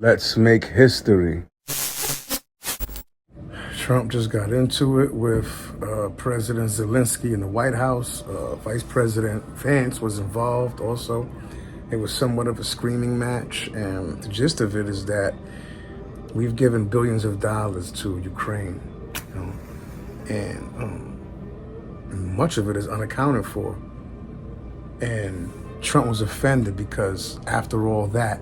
Let's make history. Trump just got into it with President Zelensky in the White House. Vice President Vance was involved also. It was somewhat of a screaming match, and the gist of it is that we've given billions of dollars to Ukraine, and much of it is unaccounted for. And Trump was offended because after all that,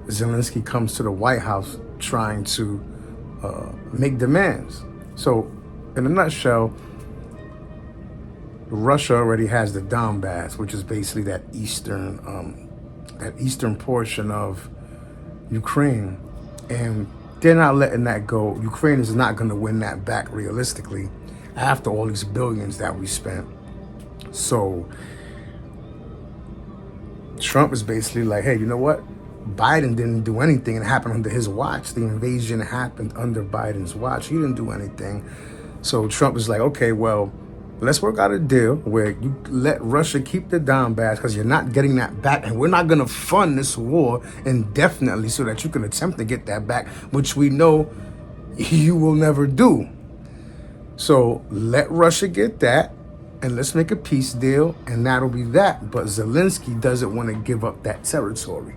Zelensky comes to the White House trying to make demands. So, in a nutshell, Russia already has the Donbass, which is basically that eastern portion of Ukraine, and they're not letting that go. Ukraine is not going to win that back realistically after all these billions that we spent. So Trump is basically like, hey, you know what? Biden didn't do anything. It happened under his watch. The invasion happened under Biden's watch. He didn't do anything. So Trump is like, okay, well, let's work out a deal where you let Russia keep the Donbass because you're not getting that back. And we're not going to fund this war indefinitely so that you can attempt to get that back, which we know you will never do. So let Russia get that, and let's make a peace deal, and that'll be that. But Zelensky doesn't want to give up that territory.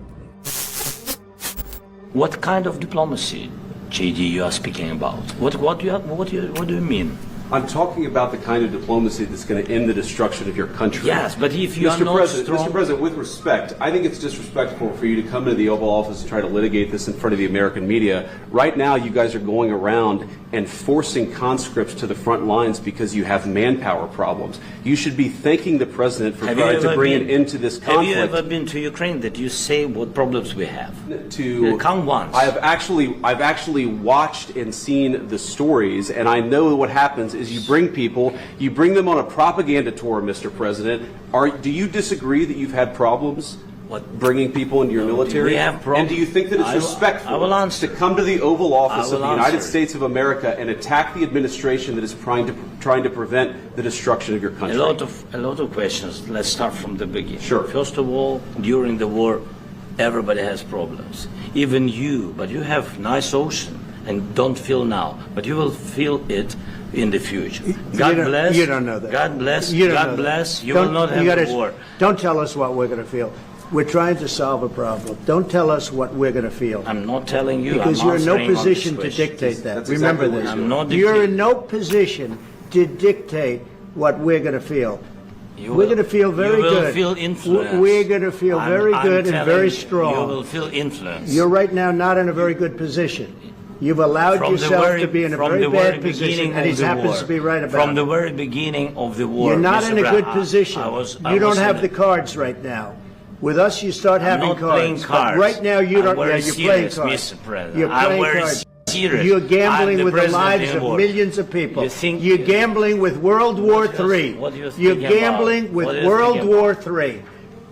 What kind of diplomacy, JD, you are speaking about? What do you mean? I'm talking about the kind of diplomacy that's going to end the destruction of your country. Yes, but if you are not Mr. President, with respect, I think it's disrespectful for you to come into the Oval Office and try to litigate this in front of the American media. Right now, you guys are going around and forcing conscripts to the front lines because you have manpower problems. You should be thanking the President for trying to bring an end to this conflict. Have you ever been to Ukraine that you say what problems we have? Come once. I've actually watched and seen the stories, and I know what happens is you bring them on a propaganda tour, Mr. President. Do you disagree that you've had problems bringing people into your military? We have problems. And do you think that it's respectful to come to the Oval Office of the United States of America and attack the administration that is trying to prevent the destruction of your country? A lot of questions. Let's start from the beginning. Sure. First of all, during the war, everybody has problems. Even you, but you have nice ocean and don't feel now, but you will feel it in the future. God bless. You don't know that. God bless. You God bless. You will not have a war. Don't tell us what we're going to feel. We're trying to solve a problem. Don't tell us what we're going to feel. I'm not telling you. Because you're in no position to dictate that. Remember this. You're in no position to dictate what we're going to feel. We're going to feel very good. You will feel influenced. We're going to feel very good and very strong. You will feel influenced. You're right now not in a very good position. You've allowed yourself to be in a very bad position, and he happens to be right about it. From the very beginning of the war. You're not in a good position. You don't have the cards right now. With us, you start having cards. But right now, you don't. Yeah, you're playing cards. You're playing cards. You're gambling with the lives of millions of people. You're gambling with World War III. You're gambling with World War III.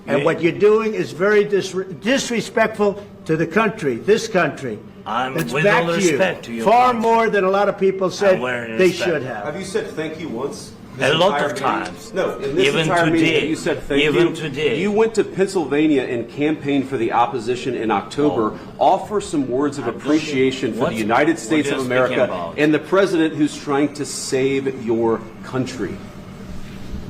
And what you're doing is very disrespectful to the country, this country. It's with back all respect to you. Far more than a lot of people said they should have. Have you said thank you once? A lot of times. No, in this even entire today, meeting, you said thank you. Even today. You went to Pennsylvania and campaigned for the opposition in October. Offer some words of appreciation for the United States of America and the president who's trying to save your country.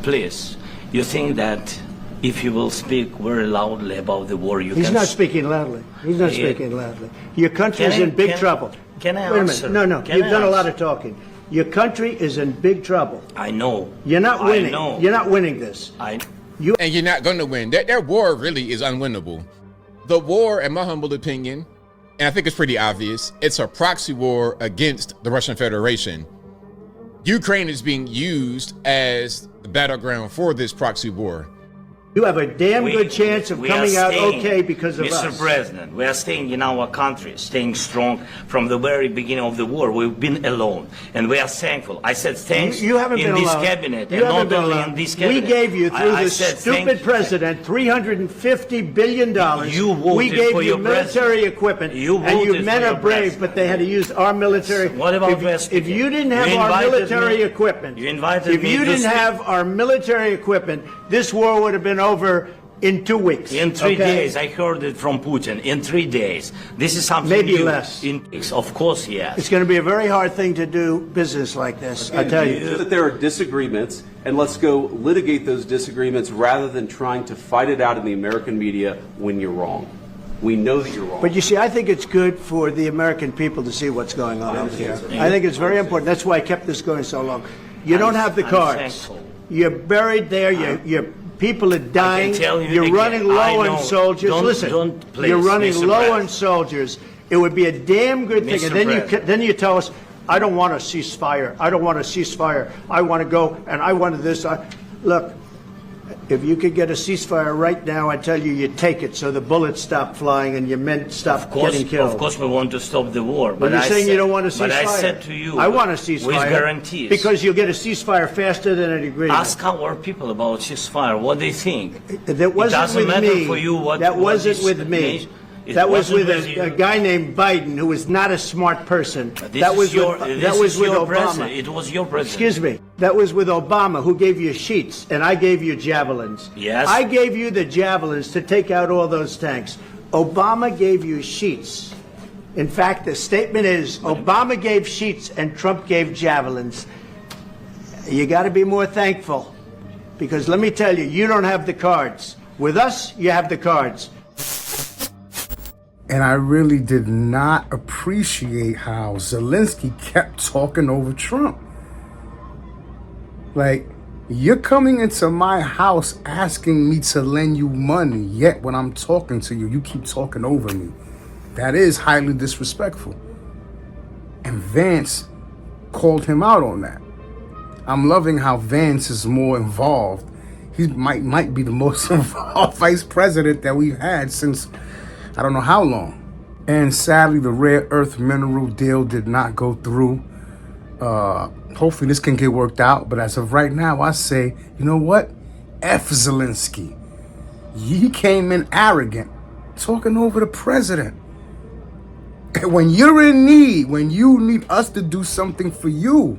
Please, you think that if you will speak very loudly about the war, He's not speaking loudly. He's not speaking loudly. Your country is in big trouble. Can I Wait a answer? minute. No. You've done a lot of talking. Your country is in big trouble. I know. You're not winning. I know. You're not winning this. And you're not going to win. That war really is unwinnable. The war, in my humble opinion, and I think it's pretty obvious, it's a proxy war against the Russian Federation. Ukraine is being used as the battleground for this proxy war. You have a damn good chance of coming out okay because of us. Mr. President, we are staying in our country, staying strong from the very beginning of the war. We've been alone, and we are thankful. I said thanks you haven't in been this alone. cabinet, you and haven't not been only alone. in this cabinet. We gave you, through this stupid president, $350 billion. You voted we gave for you your military president. equipment, You and you voted men for are your brave, president. but they had to use our military. What about if you didn't have our military equipment, You invited if me you to didn't speak. have our military equipment, this war would have been over In 2 weeks. In 3 days. I heard it from Putin. In 3 days. This is something maybe new. less. Of course, yes. It's going to be a very hard thing to do business like this, I tell you. That there are disagreements, and let's go litigate those disagreements rather than trying to fight it out in the American media when you're wrong. We know that you're wrong. But you see, I think it's good for the American people to see what's going on out here. I think it's very important. That's why I kept this going so long. You don't have the cards. You're buried there. You're people are dying. You're running low on soldiers. Listen, you're running low on soldiers. It would be a damn good thing. And then you tell us, I don't want a ceasefire. I don't want a ceasefire. I want to go and I wanted this. Look, if you could get a ceasefire right now, I tell you, you take it so the bullets stop flying and your men stop getting killed. Of course, we want to stop the war. But you're saying you don't want a ceasefire. But I said to you, I want a ceasefire. With guarantees. Because you'll get a ceasefire faster than an agreement. Ask our people about ceasefire, what they think. That wasn't with me. For you what, that wasn't with me. That was with a guy named Biden, who was not a smart person. That was with Obama. It was your president. Excuse me. That was with Obama, who gave you sheets, and I gave you javelins. Yes. I gave you the javelins to take out all those tanks. Obama gave you sheets. In fact, the statement is Obama gave sheets and Trump gave javelins. You got to be more thankful, because let me tell you, you don't have the cards. With us, you have the cards. And I really did not appreciate how Zelensky kept talking over Trump. Like, you're coming into my house asking me to lend you money, yet when I'm talking to you, you keep talking over me. That is highly disrespectful. And Vance called him out on that. I'm loving how Vance is more involved. He might be the most involved vice president that we've had since I don't know how long. And sadly, the rare earth mineral deal did not go through. Hopefully this can get worked out. But as of right now, I say, you know what? F Zelensky. He came in arrogant, talking over the president. And when you're in need, when you need us to do something for you,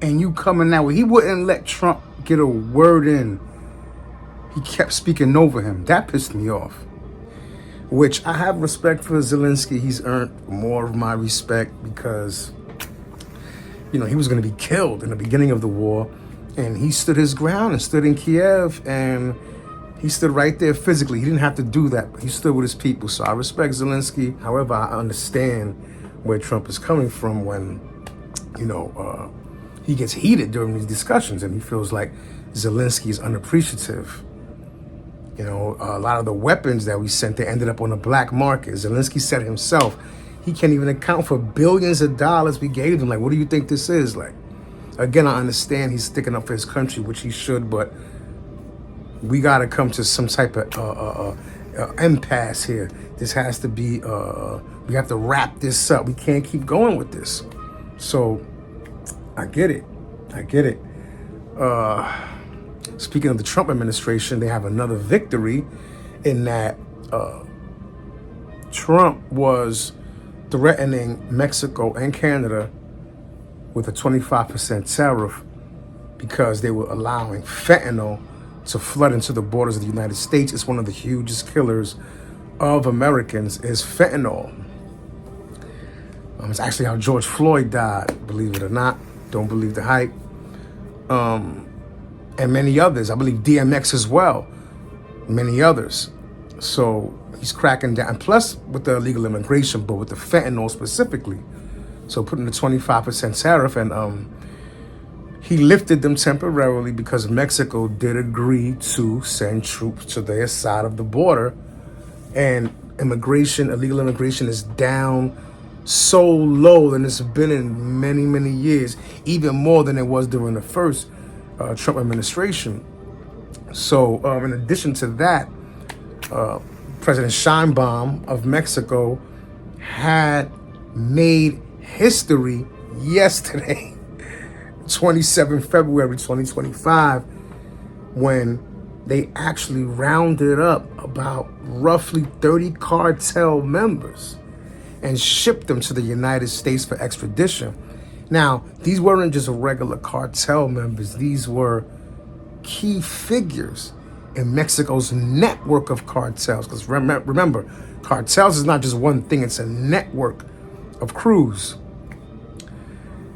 and you coming out, he wouldn't let Trump get a word in. He kept speaking over him. That pissed me off. Which I have respect for Zelensky. He's earned more of my respect because, you know, he was going to be killed in the beginning of the war. And he stood his ground and stood in Kiev. And he stood right there physically. He didn't have to do that, but he stood with his people. So I respect Zelensky. However, I understand where Trump is coming from when, you know, he gets heated during these discussions and he feels like Zelensky is unappreciative. You know, a lot of the weapons that we sent, they ended up on the black market. Zelensky said himself, he can't even account for billions of dollars we gave him. Like, what do you think this is? Like, again, I understand he's sticking up for his country, which he should, but we got to come to some type of impasse here. This has to be, we have to wrap this up. We can't keep going with this. So, I get it. I get it. Speaking of the Trump administration, they have another victory in that Trump was threatening Mexico and Canada with a 25% tariff because they were allowing fentanyl to flood into the borders of the United States. It's one of the hugest killers of Americans is fentanyl. It's actually how George Floyd died, believe it or not. Don't believe the hype. And many others. I believe DMX as well. Many others. So he's cracking down. Plus with the illegal immigration, but with the fentanyl specifically. So putting the 25% tariff, and he lifted them temporarily because Mexico did agree to send troops to their side of the border. And immigration, illegal immigration is down so low than it's been in many, many years, even more than it was during the first Trump administration. So in addition to that, President Sheinbaum of Mexico had made history yesterday, 27 February 2025, when they actually rounded up about roughly 30 cartel members and shipped them to the United States for extradition. Now, these weren't just regular cartel members. These were key figures in Mexico's network of cartels. Because remember, cartels is not just one thing, it's a network of crews.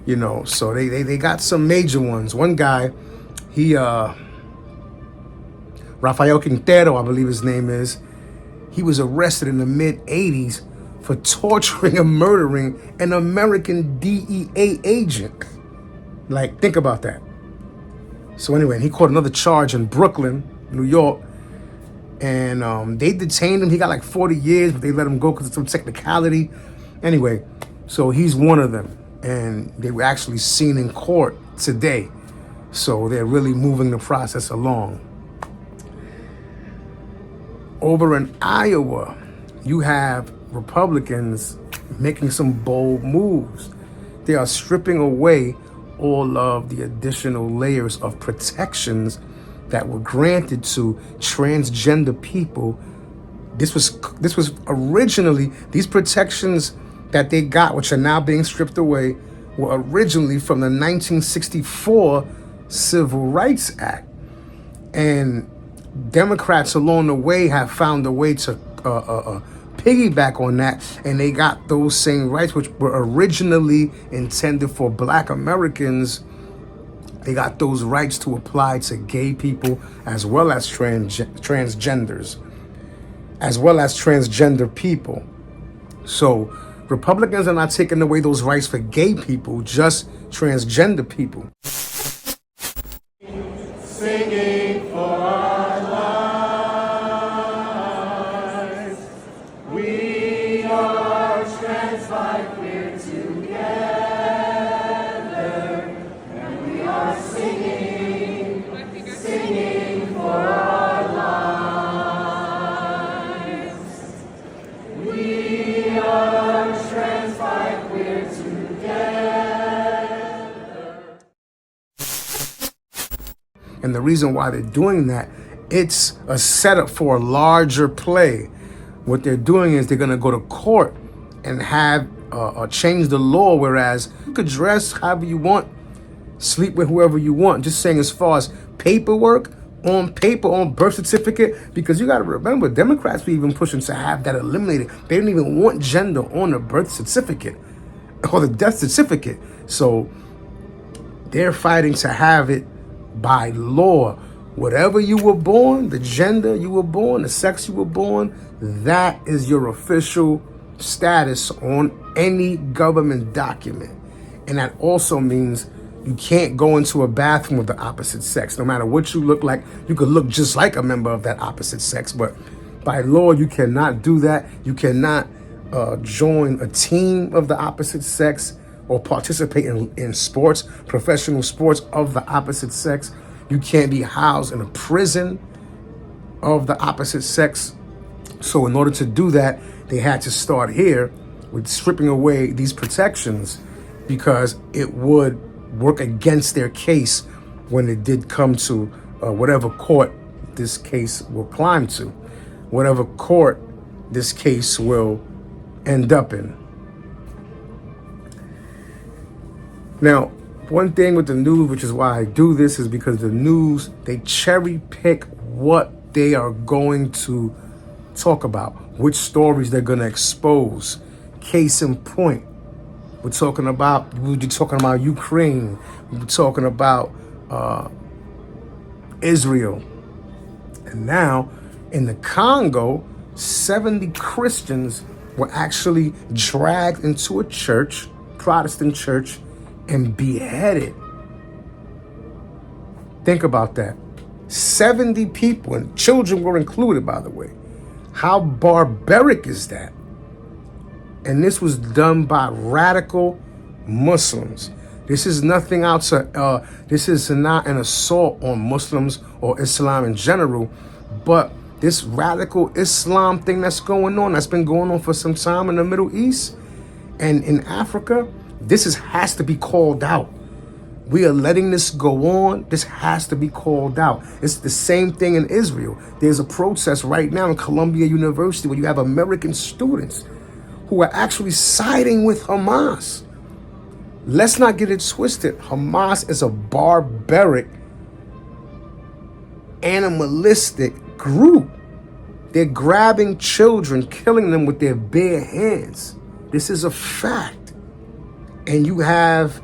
You know, so they got some major ones. One guy, Rafael Quintero, I believe his name is, he was arrested in the mid-'80s for torturing and murdering an American DEA agent. Like, think about that. So anyway, he caught another charge in Brooklyn, New York, and they detained him. He got like 40 years, but they let him go because of some technicality. Anyway, so he's one of them, and they were actually seen in court today. So they're really moving the process along. Over in Iowa, you have Republicans making some bold moves. They are stripping away all of the additional layers of protections that were granted to transgender people. This was originally, these protections that they got, which are now being stripped away, were originally from the 1964 Civil Rights Act. And Democrats along the way have found a way to piggyback on that, and they got those same rights which were originally intended for Black Americans. They got those rights to apply to gay people as well as transgenders, as well as transgender people. So Republicans are not taking away those rights for gay people, just transgender people. Singing for our lives, we are trans like we're together, and we are singing for our lives. We are trans like we're together. And the reason why they're doing that, it's a setup for a larger play. What they're doing is they're going to go to court and have change the law, whereas you could dress however you want, sleep with whoever you want. Just saying, as far as paperwork, on paper, on birth certificate, because you got to remember, Democrats were even pushing to have that eliminated. They didn't even want gender on the birth certificate or the death certificate. So they're fighting to have it by law. Whatever you were born, the gender you were born, the sex you were born, that is your official status on any government document. And that also means you can't go into a bathroom with the opposite sex. No matter what you look like, you could look just like a member of that opposite sex, but by law, you cannot do that. You cannot join a team of the opposite sex or participate in sports, professional sports of the opposite sex. You can't be housed in a prison of the opposite sex. So in order to do that, they had to start here with stripping away these protections, because it would work against their case when it did come to whatever court this case will climb to, whatever court this case will end up in. Now, one thing with the news, which is why I do this, is because the news, they cherry pick what they are going to talk about, which stories they're going to expose. Case in point, we'll be talking about Ukraine, we'll be talking about Israel. And now in the Congo, 70 Christians were actually dragged into a church, Protestant church, and beheaded. Think about that. 70 people, and children were included, by the way. How barbaric is that? And this was done by radical Muslims. This is nothing outside. This is not an assault on Muslims or Islam in general, but this radical Islam thing that's been going on for some time in the Middle East and in Africa. This has to be called out. We are letting this go on. This has to be called out. It's the same thing in Israel. There's a protest right now in Columbia University where you have American students who are actually siding with Hamas. Let's not get it twisted. Hamas is a barbaric animalistic group. They're grabbing children, killing them with their bare hands. This is a fact. And you have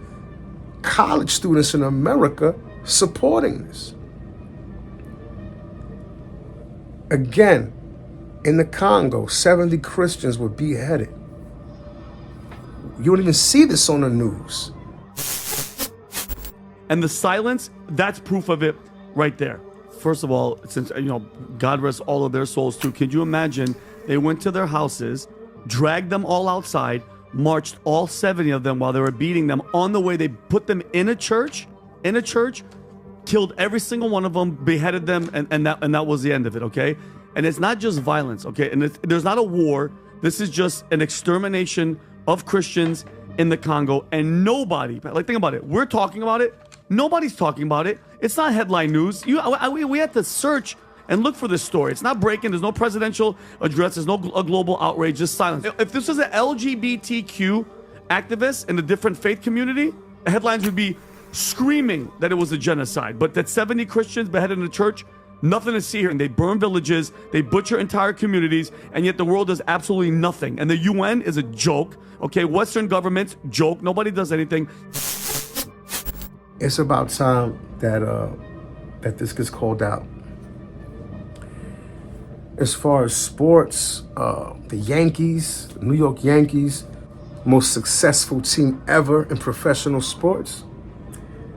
college students in America supporting this. Again, in the Congo, 70 Christians were beheaded. You don't even see this on the news. And the silence, that's proof of it right there. First of all, since, God rest all of their souls too, could you imagine they went to their houses, dragged them all outside, marched all 70 of them while they were beating them. On the way, they put them in a church, killed every single one of them, beheaded them, and that was the end of it, okay? And it's not just violence, okay? And there's not a war. This is just an extermination of Christians in the Congo, and nobody, think about it. We're talking about it. Nobody's talking about it. It's not headline news. We had to search and look for this story. It's not breaking. There's no presidential address. There's no a global outrage. Just silence. If this was an LGBTQ activist in a different faith community, the headlines would be screaming that it was a genocide. But that 70 Christians beheaded in a church, nothing to see here. And they burn villages, they butcher entire communities, and yet the world does absolutely nothing. And the UN is a joke. Okay, Western governments, joke. Nobody does anything. It's about time that this gets called out. As far as sports, the Yankees, the New York Yankees, most successful team ever in professional sports,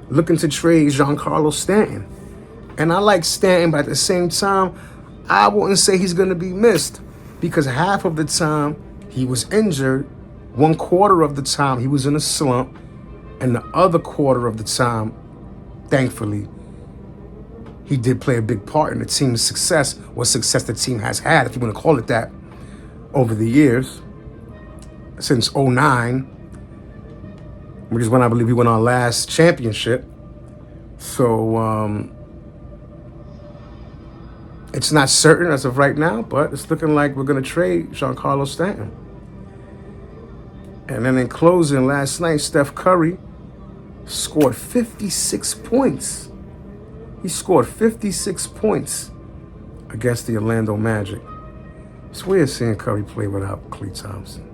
looking to trade Giancarlo Stanton. And I like Stanton, but at the same time, I wouldn't say he's going to be missed, because half of the time he was injured, 1/4 of the time he was in a slump, and the other 1/4 of the time, thankfully, he did play a big part in the team's success, what success the team has had, if you want to call it that, over the years, since 2009, which is when I believe we won our last championship. So it's not certain as of right now, but it's looking like we're going to trade Giancarlo Stanton. And then in closing, last night, Steph Curry scored 56 points. He scored 56 points against the Orlando Magic. It's weird seeing Curry play without Klay Thompson.